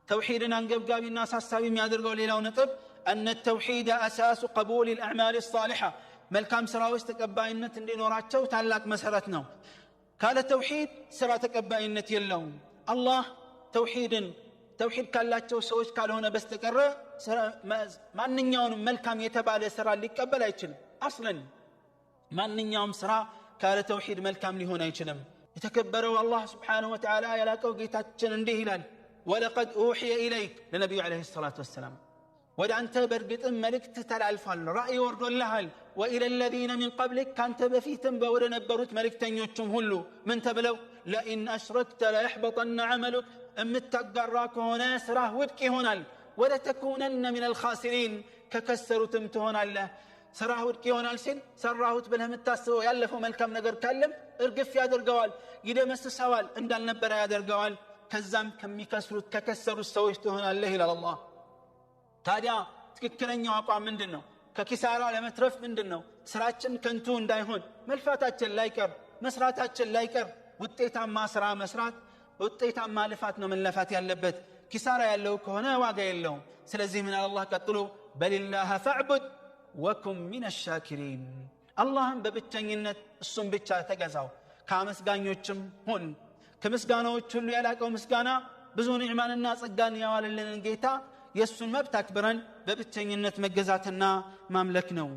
توحيدنا አንገብጋቢና አሳሳቢ የሚያደርገው ሌላው ነጥብ أن التوحيد أساس قبول الأعمال الصالحة መልካም ስራዎች ተቀባይነት እንዲኖራቸው ታላቅ መሰረት ነው ካለ ተውሂድ ስራ ተቀባይነት የለውም አላህ ተውሂድ ካላቸው ሰዎች ካልሆነ በስተቀር ማንኛውንም መልካም የተባለ ስራ ሊቀበል አይችልም አስለን ማንኛውም ስራ ካለ ተውሂድ መልካም ሊሆን አይችልም የተከበረው አላህ Subhanahu Wa Ta'ala ያላቀው ጌታችን እንዲህ ይላል ولقد أوحي إليك لنبي عليه الصلاة والسلام ወደ አንተ በርግጥም መልእክት ተላልፏል ራእይ ወርዶልሃል وإلى الذين من قبلك ካንተ በፊትም ወደ ነበሩት መልእክተኞችም ሁሉ ምን ተብለው لئن أشركت ليحبطن عملك እምትጋራ ከሆነ ስራህ ውድቅ ይሆናል ولتكونن من الخاسرين ከከሰሩትም ትሆናለህ ስራህ ውድቅ ይሆናል ሲል ሰራሁት ብለህ የምታስበው ያለፈው መልካም ነገር ካለም እርግፍ ያደርገዋል ይደመስሰዋል እንዳልነበረ ያደርገዋል ከዛም ከሚከስሩት ከከሰሩት ሰዎች ትሆናለህ ይላል አላህ ታዲያ ትክክለኛው አቋም ምንድነው ከኪሳራ ለመትረፍ ምንድነው ስራችን ከንቱ እንዳይሆን መልፋታችን ላይቀር መስራታችን ላይቀር ውጤታማ ስራ መስራት ውጤታማ ልፋት ነው መለፋት ያለበት ኪሳራ ያለው ከሆነ ዋጋ የለውም ስለዚህ ምን አላህ ቀጥሎ በሊላህ ፈዕቡድ ወኩም ሚነ ሻኪሪን አላህን በብቸኝነት እሱም ብቻ ተገዛው ከአመስጋኞችም ሁን ከምስጋናዎች ሁሉ ያላቀው ምስጋና ብዙ ኒዕማንና ጸጋን ያዋለልን ጌታ የሱን መብት አክብረን በብቸኝነት መገዛትና ማምለክ ነው